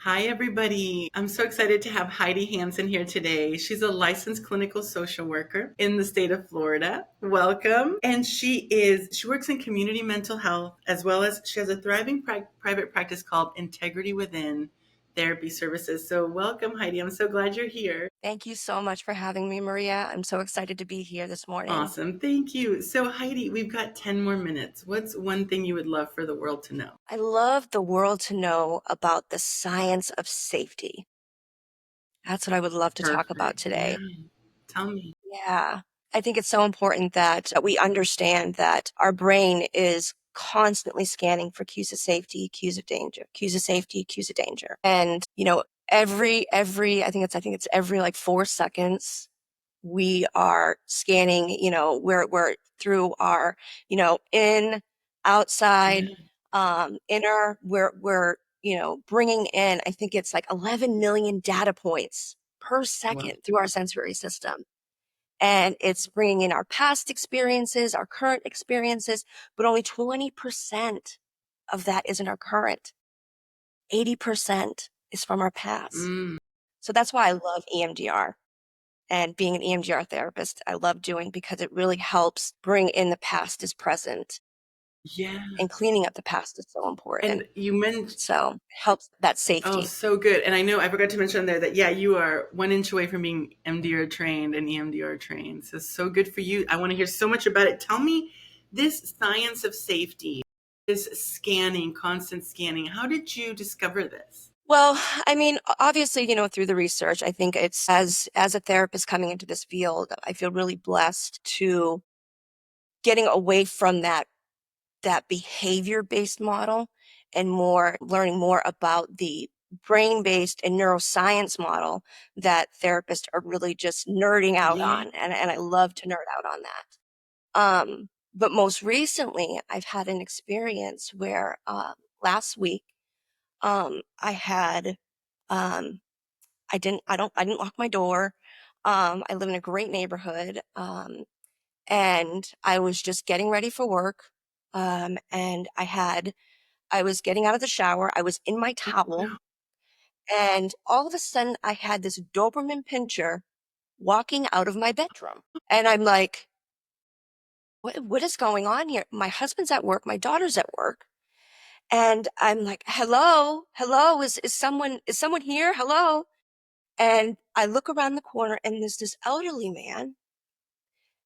Hi, everybody. I'm so excited to have Heidi Hanson here today. She's a licensed clinical social worker in the state of Florida. Welcome. And she works in community mental health as well as she has a thriving private practice called Integrity Within Therapy Services. So, welcome, Heidi. I'm so glad you're here. Thank you so much for having me, Maria. I'm so excited to be here this morning. Awesome. Thank you. So, Heidi, we've got 10 more minutes. What's one thing you would love for the world to know? I love the world to know about the science of safety. That's what I would love to talk about Perfect. Yeah. today. Tell me. Yeah. I think it's so important that we understand that our brain is constantly scanning for cues of safety, cues of danger, cues of safety, cues of danger. And, I think it's every like 4 seconds, we are scanning, we're through our, in, outside, Yeah. inner, we're, bringing in, I think it's like 11 million data points per Wow. second through our sensory system. And it's bringing in our past experiences, our current experiences, but only 20% of that isn't our current. 80% is from our past. Mm. So that's why I love EMDR. And being an EMDR therapist, I love doing because it really helps bring in the past as present, Yeah. and cleaning up the past is so important. And you mentioned, So it helps that oh, safety. so good. And I know I forgot to mention there that, yeah, you are 1 inch away from being MDR trained and EMDR trained. So good for you. I want to hear so much about it. Tell me this science of safety, this scanning, constant scanning. How did you discover this? Well, I mean, obviously, through the research, I think it's as a therapist coming into this field, I feel really blessed to getting away from that behavior-based model and more learning more about the brain-based and neuroscience model that therapists are really just nerding out Yeah. on. And I love to nerd out on that. But most recently, I've had an experience where last week I had um, I didn't lock my door. I live in a great neighborhood. And I was just getting ready for work. And I was getting out of the shower. I was in my towel, and all of a sudden I had this Doberman pincher walking out of my bedroom. And I'm like, what is going on here? My husband's at work, my daughter's at work. And I'm like, hello, hello, is someone here? Hello. And I look around the corner and there's this elderly man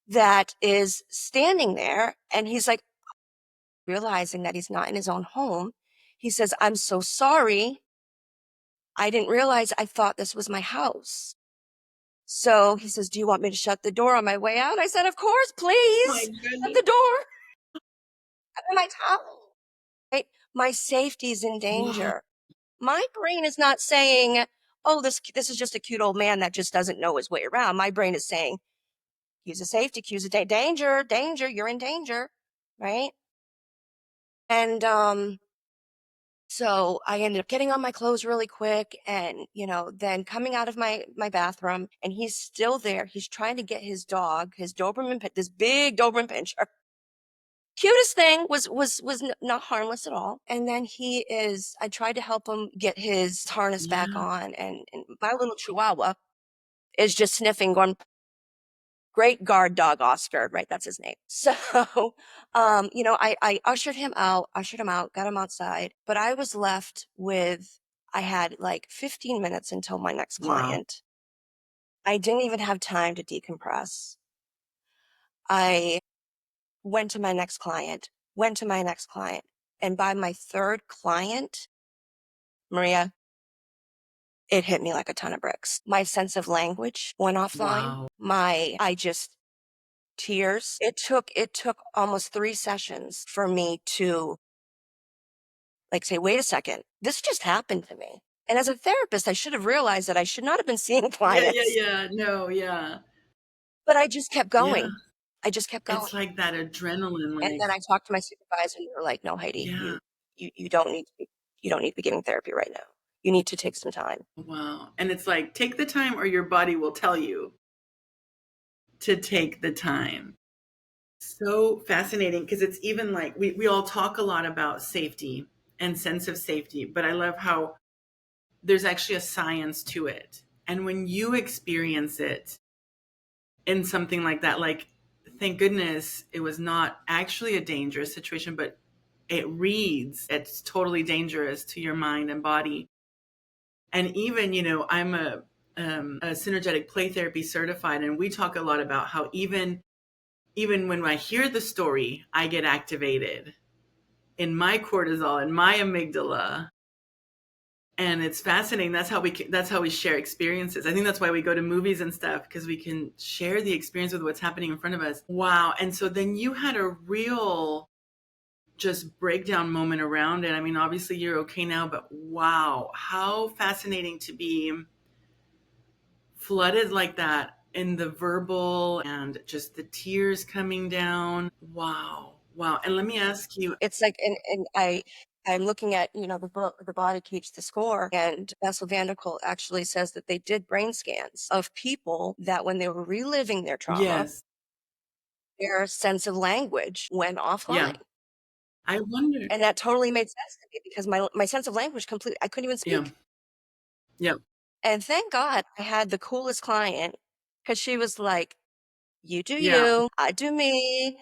that is standing there, and he's like, realizing that he's not in his own home. He says, I'm so sorry. I didn't realize, I thought this was my house. So he says, do you want me to shut the door on my way out? I said, of course, My please. Shut goodness. the door. I'm in my towel. Right? My safety is in Wow. danger. My brain is not saying, oh, this is just a cute old man that just doesn't know his way around. My brain is saying, cues of safety, cues of danger, danger, you're in danger. Right? And so I ended up getting on my clothes really quick, and, then coming out of my bathroom, and he's still there. He's trying to get his dog, his this big Doberman pinscher. Cutest thing, was not harmless at all. And then I tried to help him get his harness back Yeah. on, and my little Chihuahua is just sniffing, going, great guard dog, Oscar, right? That's his name. So, I ushered him out, got him outside, but I was left with, I had like 15 minutes until my next Wow. client. I didn't even have time to decompress. I went to my next client, went to my next client. And by my third client, Maria, it hit me like a ton of bricks. My sense of language went offline. Wow. I just tears. It took almost 3 sessions for me to like say, wait a second, this just happened to me. And as a therapist, I should have realized that I should not have been seeing Yeah, yeah, clients, yeah. No, yeah. but I just kept Yeah. going. I just kept going. It's like that adrenaline, And like, then I talked to my supervisor, and they were like, no, Heidi, yeah. you don't need to be, you don't need to be giving therapy right now. You need to take some time. Wow. And it's like, take the time or your body will tell you to take the time. So fascinating because it's even like we all talk a lot about safety and sense of safety, but I love how there's actually a science to it. And when you experience it in something like that, like, thank goodness it was not actually a dangerous situation, but it reads it's totally dangerous to your mind and body. And even, I'm a synergetic play therapy certified, and we talk a lot about how even when I hear the story, I get activated in my cortisol and my amygdala. And it's fascinating. That's how we share experiences. I think that's why we go to movies and stuff, because we can share the experience with what's happening in front of us. Wow. And so then you had a real just breakdown moment around it. I mean, obviously you're okay now, but wow, how fascinating to be flooded like that in the verbal and just the tears coming down. Wow. Wow. And let me ask you, It's like, I'm looking at, the book, The Body Keeps the Score, and Bessel van der Kolk actually says that they did brain scans of people that when they were reliving their trauma, yes. their sense of language went Yeah. offline. I wonder. And that totally made sense to me because my sense of language completely, I couldn't even Yeah. speak. Yeah. And thank God I had the coolest client, because she was like, "You do Yeah. you, I do me,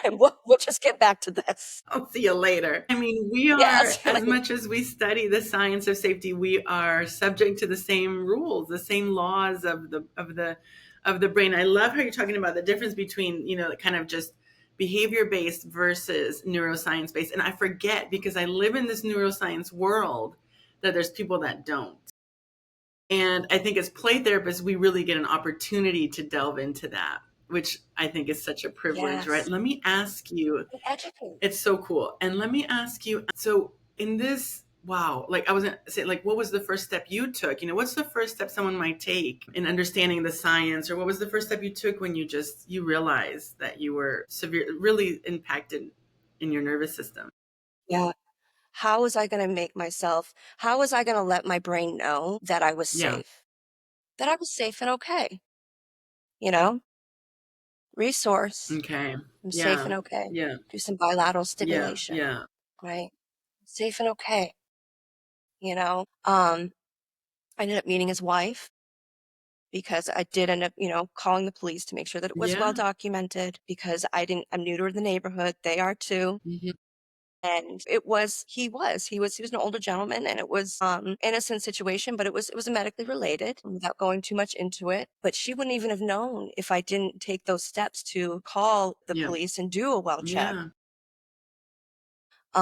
and we'll just get back to this." I'll see you later. I mean, we Yeah, are, see you as later. much as we study the science of safety, we are subject to the same rules, the same laws of the brain. I love how you're talking about the difference between, kind of just behavior based versus neuroscience based. And I forget, because I live in this neuroscience world, that there's people that don't. And I think as play therapists, we really get an opportunity to delve into that, which I think is such a privilege, right? Yes, Let me ask you, and educate. it's so cool. And let me ask you, so in this, wow, like I was gonna say, like, what was the first step you took? What's the first step someone might take in understanding the science, or what was the first step you took when you realized that you were really impacted in your nervous system? Yeah. How was I gonna let my brain know that I was Yeah. safe? That I was safe and okay, you know? Resource, Okay. I'm safe Yeah. and okay. Yeah. Do some bilateral Yeah. stimulation, Yeah. right? Safe and okay, you know? I ended up meeting his wife because I did end up, calling the police to make sure that it was well Yeah. documented, because I'm new to the neighborhood. They are too. Mhm. And he was an older gentleman, and it was innocent situation, but it was medically related, without going too much into it. But she wouldn't even have known if I didn't take those steps to call the Yeah. police and do a well check. Yeah.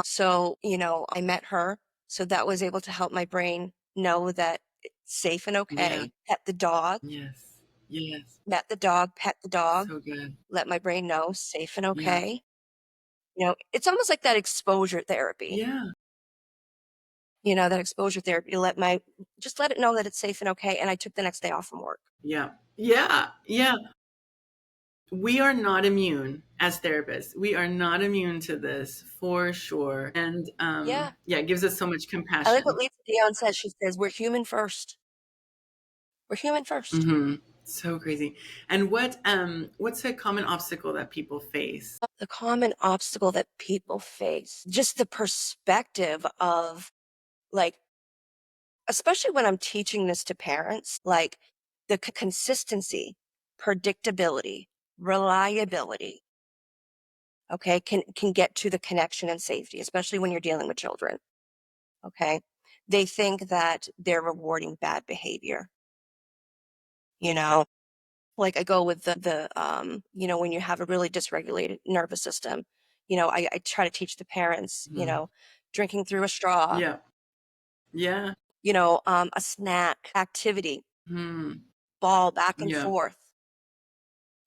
So, I met her. So that was able to help my brain know that it's safe and Yeah. okay. Pet the dog, Yes. Yes. met the dog, pet the dog, So good. let my brain know safe and Yeah. okay. It's almost like that exposure therapy. Yeah. That exposure therapy to just let it know that it's safe and okay. And I took the next day off from work. Yeah. Yeah. Yeah. We are not immune as therapists. We are not immune to this for sure. And Yeah. yeah, it gives us so much I like what compassion. Lisa Dion says. She says, we're human first. We're human first. Hmm. So crazy. And what's a common obstacle that people face? The common obstacle that people face, just the perspective of, like, especially when I'm teaching this to parents, like the consistency, predictability, reliability, okay, can get to the connection and safety, especially when you're dealing with children. Okay. They think that they're rewarding bad behavior, you know, like I go with when you have a really dysregulated nervous system, I try to teach the parents, Mhm. drinking through a straw, Yeah. Yeah. a snack activity, Hmm. ball back and Yeah. forth,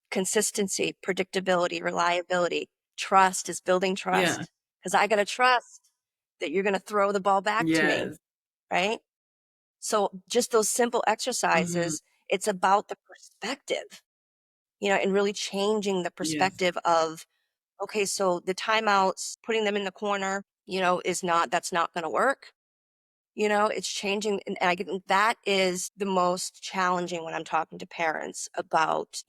consistency, predictability, reliability, trust is building Yeah. trust. Because I got to trust that you're going to throw the ball back to me, Yes. right? So just those simple Hmm. exercises, it's about the perspective, and really changing the Yes. perspective of, okay, so the timeouts, putting them in the corner, that's not going to work. It's changing. And I get that is the most challenging when I'm talking to parents about,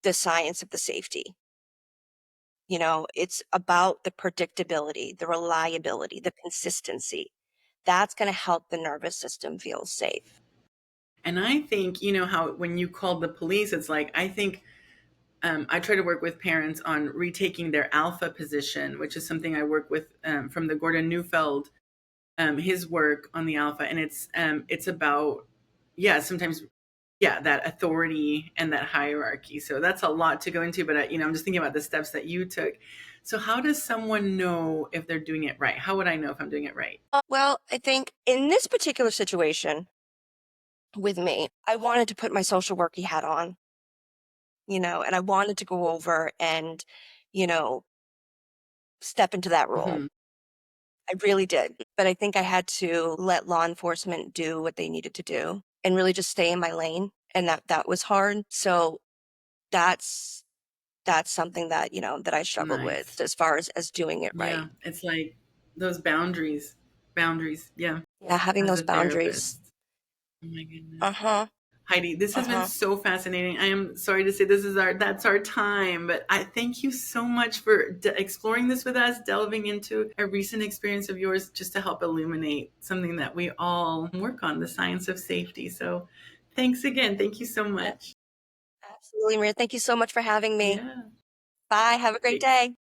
the science of the safety. It's about the predictability, the reliability, the consistency. that's going to help the nervous system feel safe. And I think, you know, how when you called the police, it's like, I think I try to work with parents on retaking their alpha position, which is something I work with from the Gordon Neufeld, his work on the alpha. And it's about, yeah, sometimes, yeah, that authority and that hierarchy. So that's a lot to go into, but you know, I'm just thinking about the steps that you took. So how does someone know if they're doing it right? How would I know if I'm doing it right? Well, I think in this particular situation with me, I wanted to put my social worky hat on, and I wanted to go over and, you know, step into that role. Hmm. I really did. But I think I had to let law enforcement do what they needed to do and really just stay in my lane. And that was hard. So that's that's something that, that I struggled with Nice. as far as doing it right. Yeah, it's like those boundaries. Boundaries. Yeah, Yeah, having as those a boundaries. therapist. Oh my goodness. Uh-huh. Heidi, this has been Uh-huh. so fascinating. I am sorry to say that's our time, but I thank you so much for exploring this with us, delving into a recent experience of yours just to help illuminate something that we all work on, the science of safety. So, thanks again. Thank you so Yeah, much. absolutely, Maria. Thank you so much for having me. Yeah. Bye. Have a great Thanks. day.